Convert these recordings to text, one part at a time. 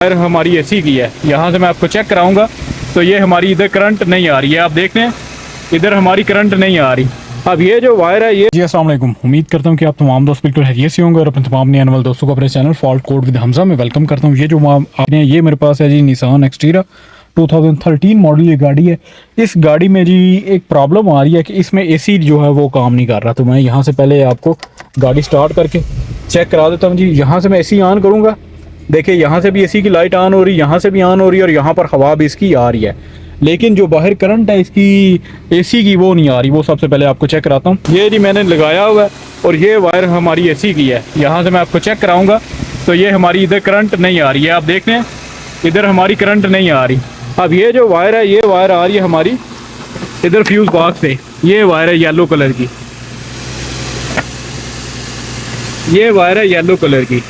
Wire हमारी AC की है, यहाँ से मैं आपको चेक कराऊंगा। तो ये हमारी इधर करंट नहीं आ रही है, आप देख रहे हैं इधर हमारी करंट नहीं आ रही। अब ये जो वायर है ये जी अस्सलाम वालेकुम, उम्मीद करता हूँ कि आप तमाम दोस्त बिल्कुल हैरियत से होंगे और अपने तमाम नए वाले दोस्तों को अपने channel fault code with Hamza में वेलकम करता हूँ। ये जो आपने ये मेरे पास है जी निसान एक्सटीरा 2013 मॉडल ये गाड़ी है। इस गाड़ी में जी एक प्रॉब्लम आ रही है कि इसमें एसी जो है वो काम नहीं कर रहा। तो मैं यहाँ से पहले आपको गाड़ी स्टार्ट करके चेक करा देता हूँ जी। यहाँ से मैं एसी ऑन करूँगा, देखिए यहाँ से भी एसी की लाइट ऑन हो रही है, यहाँ से भी ऑन हो रही है और यहाँ पर हवा भी इसकी आ रही है, लेकिन जो बाहर करंट है इसकी एसी की वो नहीं आ रही। वो सबसे पहले आपको चेक कराता हूँ। ये जी मैंने लगाया हुआ है और ये वायर हमारी एसी की है, यहाँ से मैं आपको चेक कराऊंगा। तो ये हमारी इधर करंट नहीं आ रही है, आप देख रहे हैं इधर हमारी करंट नहीं आ रही। अब ये जो वायर है ये वायर आ रही है हमारी इधर फ्यूज बॉक्स से, ये वायर है येलो कलर की, ये वायर है येलो कलर की।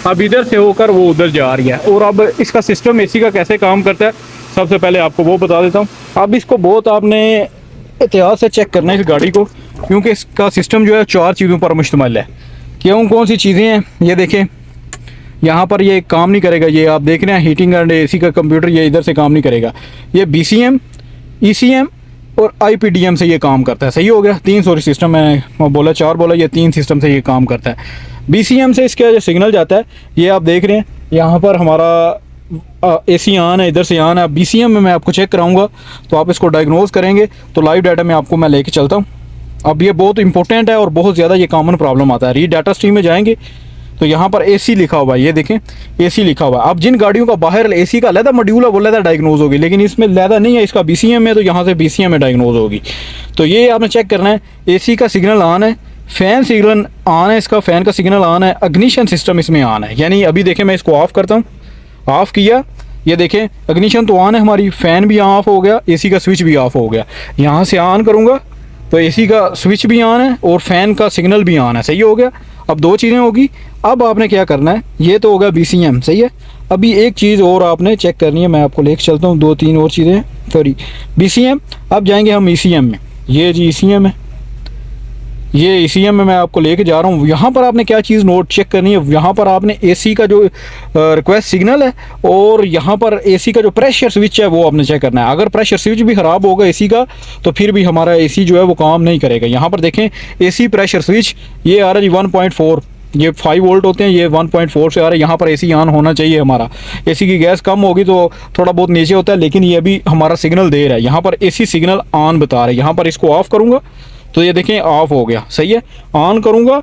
अब इधर से होकर वो उधर जा रही है। और अब इसका सिस्टम एसी का कैसे काम करता है सबसे पहले आपको वो बता देता हूँ। अब इसको बहुत आपने एहतियात से चेक करना है इस गाड़ी को, क्योंकि इसका सिस्टम जो है 4 चीज़ों पर मुश्तमिल है। क्यों, कौन सी चीज़ें हैं ये देखें। यहाँ पर ये काम नहीं करेगा, ये आप देख रहे हैं हीटिंग एंड एसी का कंप्यूटर, ये इधर से काम नहीं करेगा। ये BCM, ECM और IPDM से ये काम करता है। सही हो गया, 3 सॉरी सिस्टम मैं बोला 4 बोला, ये 3 सिस्टम से ये काम करता है। BCM से इसका जो सिग्नल जाता है ये आप देख रहे हैं, यहाँ पर हमारा एसी ऑन है, इधर से ऑन है। BCM में मैं आपको चेक कराऊंगा तो आप इसको डायग्नोज करेंगे। तो लाइव डाटा में आपको मैं लेके चलता हूँ। अब ये बहुत इंपॉर्टेंट है और बहुत ज़्यादा ये कॉमन प्रॉब्लम आता है। रीड डाटा स्ट्रीम में जाएंगे तो यहाँ पर AC लिखा हुआ है, ये देखें AC लिखा हुआ है। अब जिन गाड़ियों का बाहर AC का अलहदा मॉड्यूल है वो अलहदा डायग्नोज होगी, लेकिन इसमें अलहदा नहीं है, इसका BCM में, तो यहाँ से BCM में डायग्नोज होगी। तो ये आपने चेक करना है। AC का सिग्नल ऑन है, फ़ैन सिग्नल ऑन है, इसका फ़ैन का सिग्नल ऑन है, अग्निशन सिस्टम इसमें ऑन है। यानी अभी देखें मैं इसको ऑफ़ करता हूँ, ऑफ़ किया, ये देखें अग्निशन तो ऑन है हमारी, फ़ैन भी ऑफ हो गया, AC का स्विच भी ऑफ हो गया। यहाँ से ऑन करूँगा तो AC का स्विच भी ऑन है और फ़ैन का सिग्नल भी ऑन है। सही हो गया, अब 2 चीज़ें होगी। अब आपने क्या करना है, ये तो होगा BCM, सही है। अभी एक चीज़ और आपने चेक करनी है, मैं आपको लेके चलता हूँ। 2-3 और चीज़ें, सॉरी BCM। अब जाएंगे हम ECM में, ये जी ECM है, ये ECM में मैं आपको लेके जा रहा हूँ। यहाँ पर आपने क्या चीज़ नोट चेक करनी है, यहाँ पर आपने AC का जो रिक्वेस्ट सिग्नल है और यहाँ पर AC का जो प्रेशर स्विच है वो आपने चेक करना है। अगर प्रेशर स्विच भी ख़राब होगा AC का तो फिर भी हमारा AC जो है वो काम नहीं करेगा। यहाँ पर देखें AC प्रेशर स्विच ये आ रहा है जी 1.4, ये 5 वोल्ट होते हैं, ये 1.4 से आ रहा है। यहाँ पर AC ऑन होना चाहिए हमारा। AC की गैस कम होगी तो थोड़ा बहुत नीचे होता है, लेकिन ये अभी हमारा सिग्नल दे रहा है। यहाँ पर AC सिग्नल ऑन बता रहा है। यहाँ पर इसको ऑफ़ करूँगा तो ये देखें ऑफ हो गया, सही है। ऑन करूँगा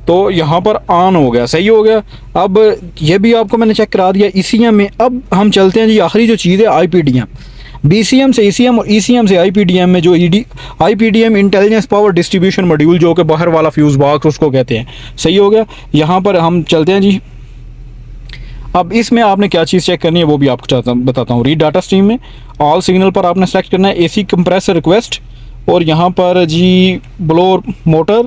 तो यहाँ पर ऑन हो गया, सही हो गया। अब ये भी आपको मैंने चेक करा दिया ECM में। अब हम चलते हैं जी आखिरी जो चीज़ है IPDM। BCM से ECM और ECM से IPDM में जो IPDM intelligence power distribution module जो कि बाहर वाला फ्यूज़ बॉक्स उसको कहते हैं। सही हो गया, यहाँ पर हम चलते हैं जी। अब इसमें आपने क्या चीज़ चेक करनी है वो भी आपको बताता हूँ। रीड डाटा स्ट्रीम में ऑल सिग्नल पर आपने सेलेक्ट करना है AC कंप्रेसर रिक्वेस्ट, और यहाँ पर जी ब्लोअर मोटर,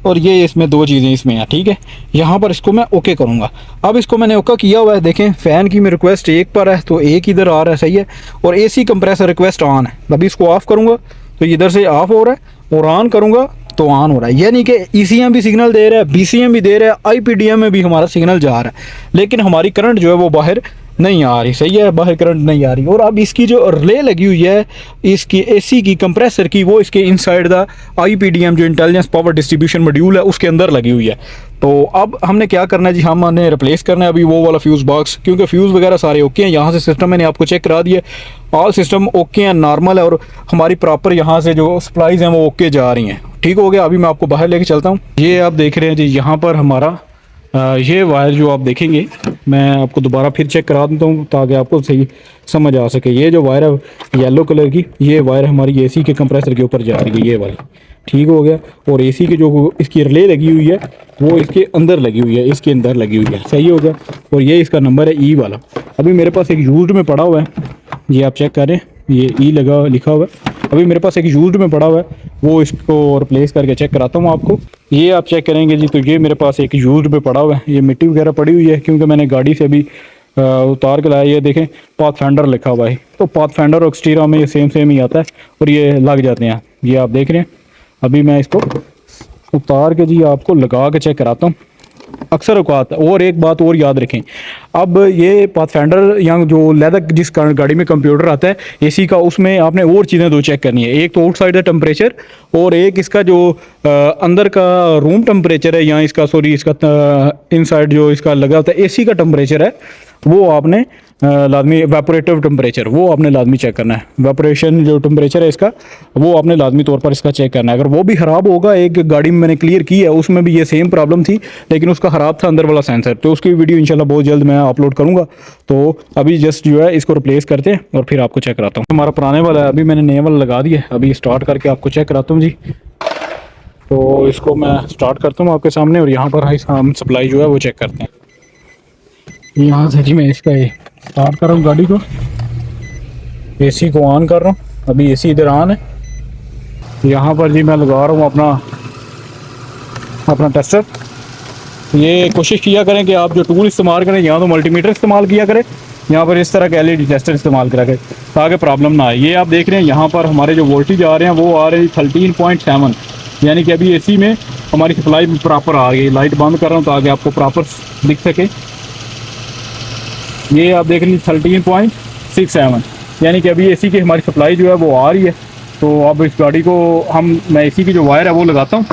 और ये इसमें 2 चीज़ें इसमें हैं, ठीक है। यहाँ पर इसको मैं ओके करूँगा। अब इसको मैंने ओके किया हुआ है, देखें फ़ैन की मैं रिक्वेस्ट 1 पर है तो 1 इधर आ रहा है, सही है। और AC कंप्रेसर रिक्वेस्ट ऑन है। अभी इसको ऑफ़ करूँगा तो इधर से ऑफ हो रहा है और ऑन करूँगा तो ऑन हो रहा है। यानी कि ECM भी सिग्नल दे रहा है, BCM भी दे रहा है, IPDM में भी हमारा सिग्नल जा रहा है, लेकिन हमारी करंट जो है वो बाहर नहीं आ रही। सही है, बाहर करंट नहीं आ रही। और अब इसकी जो रिले लगी हुई है इसकी AC की कंप्रेसर की, वो इसके इनसाइड द IPDM जो इंटेलिजेंस पावर डिस्ट्रीब्यूशन मॉड्यूल है उसके अंदर लगी हुई है। तो अब हमने क्या करना है जी, हमने रिप्लेस करना है अभी वो वाला फ्यूज़ बॉक्स, क्योंकि फ्यूज़ वगैरह सारे ओके हैं। यहाँ से सिस्टम मैंने आपको चेक करा दिया, ऑल सिस्टम ओके हैं, नॉर्मल है, और हमारी प्रॉपर यहाँ से जो सप्लाईज़ हैं वो ओके जा रही हैं। ठीक हो गया, अभी मैं आपको बाहर लेके चलता हूँ। ये आप देख रहे हैं जी, यहाँ पर हमारा ये वायर जो आप देखेंगे, मैं आपको दोबारा फिर चेक करा देता हूँ ताकि आपको सही समझ आ सके। ये जो वायर है येलो कलर की, ये वायर हमारी AC के कंप्रेसर के ऊपर जा रही है, ये वाली। ठीक हो गया। और AC की जो इसकी रिले लगी हुई है वो इसके अंदर लगी हुई है, इसके अंदर लगी हुई है। सही हो गया। और ये इसका नंबर है E वाला। अभी मेरे पास एक यूज्ड में पड़ा हुआ है, ये आप चेक करें, ये E लिखा हुआ है। अभी मेरे पास एक यूज्ड में पड़ा हुआ है, वो इसको रिप्लेस करके चेक कराता हूँ आपको। ये आप चेक करेंगे जी, तो ये मेरे पास एक यूज्ड में पड़ा हुआ है। ये मिट्टी वगैरह पड़ी हुई है क्योंकि मैंने गाड़ी से अभी उतार के लाया। ये देखें पाथफाइंडर लिखा हुआ है, तो पाथफाइंडर और एक्सटीरा में ये सेम ही आता है और ये लग जाते हैं। ये आप देख रहे हैं। अभी मैं इसको उतार के जी आपको लगा के चेक कराता हूँ। अक्सर औकात। और एक बात और याद रखें, अब ये पाथफाइंडर या जो लेदर जिस गाड़ी में कंप्यूटर आता है एसी का, उसमें आपने और चीज़ें दो चेक करनी है। एक तो आउटसाइड का टेम्परेचर और एक इसका जो अंदर का रूम टेम्परेचर है, या इसका सॉरी इसका इनसाइड जो इसका लगा होता है एसी का टेम्परेचर है, वो आपने लाजमी वेपोरेटिव टेम्परेचर वो आपने लाजमी चेक करना है। वेपोरेशन जो टेम्परेचर है इसका, वो आपने लाजमी तौर पर इसका चेक करना है। अगर वो भी ख़राब होगा, एक गाड़ी में मैंने क्लियर की है उसमें भी ये सेम प्रॉब्लम थी, लेकिन उसका ख़राब था अंदर वाला सेंसर, तो उसकी वीडियो इंशाल्लाह बहुत जल्द मैं अपलोड करूँगा। तो अभी जस्ट जो है इसको रिप्लेस करते हैं और फिर आपको चेक कराता हूँ। हमारा पुराने वाला है, अभी मैंने नए वाला लगा दिया है। अभी स्टार्ट करके आपको चेक कराता हूँ जी। तो इसको मैं स्टार्ट करता हूँ आपके सामने, और यहाँ पर हम सप्लाई जो है वो चेक करते हैं। यहाँ से जी मैं इसका स्टार्ट कर रहा हूँ गाड़ी को, एसी को ऑन कर रहा हूँ। अभी एसी इधर ऑन है। यहाँ पर जी मैं लगा रहा हूँ अपना टेस्टर। ये कोशिश किया करें कि आप जो टूल इस्तेमाल करें, यहाँ तो मल्टीमीटर इस्तेमाल किया करें, यहाँ पर इस तरह का एलईडी टेस्टर इस्तेमाल करा करें ताकि प्रॉब्लम ना आए। ये आप देख रहे हैं यहाँ पर हमारे जो वोल्टेज आ रहे हैं वो आ रहे हैं 13.7, यानी कि अभी एसी में हमारी सप्लाई प्रॉपर आ गई। लाइट बंद कर रहा हूँ ताकि आपको प्रॉपर दिख सके। ये आप देख लीजिए 13.67, यानी कि अभी एसी की हमारी सप्लाई जो है वो आ रही है। तो अब इस गाड़ी को मैं एसी की जो वायर है वो लगाता हूँ,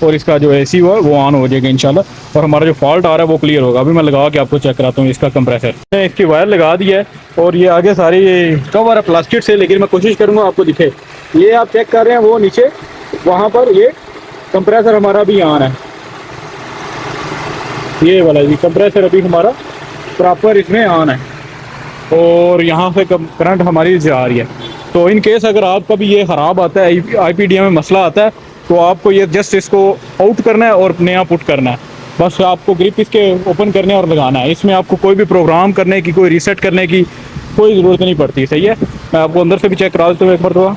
और इसका जो एसी हुआ है वो ऑन हो जाएगा इंशाल्लाह, और हमारा जो फॉल्ट आ रहा है वो क्लियर होगा। अभी मैं लगा के आपको चेक कराता हूँ इसका कंप्रेसर। मैंने इसकी वायर लगा दी है, और ये आगे सारी कवर है प्लास्टिक से, लेकिन मैं कोशिश करूँगा आपको दिखे। ये आप चेक कर रहे हैं वो नीचे वहाँ पर ये कंप्रेसर हमारा भी ऑन है। ये वाला जी कंप्रेसर अभी हमारा प्रॉपर इसमें ऑन है, और यहाँ से करंट हमारी जा रही है। तो इन केस अगर आपका भी ये ख़राब आता है, IPDM में मसला आता है, तो आपको ये जस्ट इसको आउट करना है और नया पुट करना है। बस आपको ग्रिप इसके ओपन करने और लगाना है। इसमें आपको कोई भी प्रोग्राम करने की, कोई रीसेट करने की कोई ज़रूरत नहीं पड़ती। सही है, मैं आपको अंदर से भी चेक करा देता हूँ एक बार। तो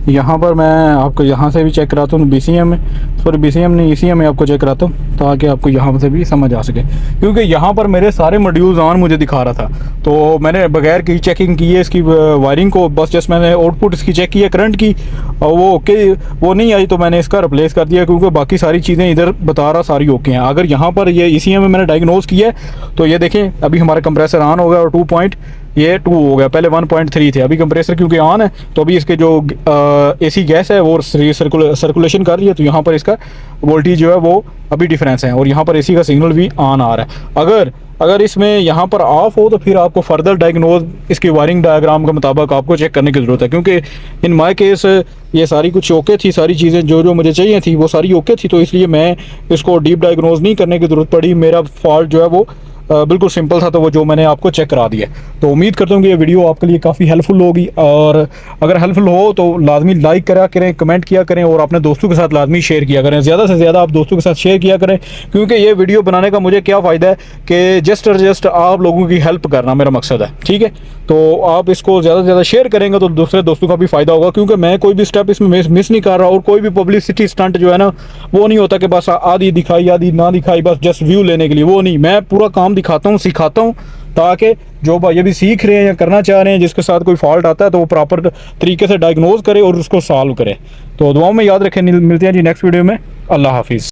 यहाँ पर मैं आपको यहाँ से भी चेक कराता हूँ, BCM में, सॉरी BCM नहीं ECM में आपको चेक कराता हूँ, ताकि आपको यहाँ से भी समझ आ सके। क्योंकि यहाँ पर मेरे सारे मॉड्यूल्स ऑन मुझे दिखा रहा था, तो मैंने बगैर की चेकिंग की है इसकी वायरिंग को, बस जस्ट मैंने आउटपुट इसकी चेक की है करंट की, और वो ओके वो नहीं आई, तो मैंने इसका रिप्लेस कर दिया, क्योंकि बाकी सारी चीज़ें इधर बता रहा सारी ओके हैं। अगर यहाँ पर ये ECM में मैंने डायग्नोज किया है, तो ये देखें अभी हमारा कंप्रेसर ऑन हो गया, और 2 हो गया, पहले 1.3 थे। अभी कंप्रेसर क्योंकि ऑन है, तो अभी इसके जो एसी गैस है वो सर्कुलेशन कर रही है, तो यहाँ पर इसका वोल्टेज जो है वो अभी डिफरेंस है, और यहाँ पर एसी का सिग्नल भी ऑन आ रहा है। अगर इसमें यहाँ पर ऑफ हो, तो फिर आपको फर्दर डायग्नोज इसकी वायरिंग डायग्राम के मुताबिक आपको चेक करने की ज़रूरत है। क्योंकि इन माय केस ये सारी कुछ ओके थी, सारी चीज़ें जो मुझे चाहिए थी वो सारी ओके थी, तो इसलिए मैं इसको डीप डायग्नोज नहीं करने की ज़रूरत पड़ी। मेरा फॉल्ट जो है वो बिल्कुल सिंपल था, तो वो जो मैंने आपको चेक करा दिया। तो उम्मीद करता हूँ कि ये वीडियो आपके लिए काफ़ी हेल्पफुल होगी, और अगर हेल्पफुल हो तो लाजमी लाइक करा करें, कमेंट किया करें, और अपने दोस्तों के साथ लाजमी शेयर किया करें। ज़्यादा से ज़्यादा आप दोस्तों के साथ शेयर किया करें, क्योंकि ये वीडियो बनाने का मुझे क्या फ़ायदा है कि जस्ट आप लोगों की हेल्प करना मेरा मकसद है। ठीक है, तो आप इसको ज़्यादा से ज़्यादा शेयर करेंगे तो दूसरे दोस्तों का भी फ़ायदा होगा, क्योंकि मैं कोई भी स्टेप इसमें मिस नहीं कर रहा, और कोई भी पब्लिसिटी स्टंट जो है ना वो नहीं होता कि बस आधी दिखाई आधी ना दिखाई बस जस्ट व्यू लेने के लिए, वो नहीं। मैं पूरा काम दिखाता हूँ, सिखाता हूँ, ताकि जो भाई अभी सीख रहे हैं या करना चाह रहे हैं, जिसके साथ कोई फॉल्ट आता है, तो वो प्रॉपर तरीके से डायग्नोज करे और उसको सॉल्व करे। तो दुआओं में याद रखें। मिलते हैं जी नेक्स्ट वीडियो में। अल्लाह हाफिज़।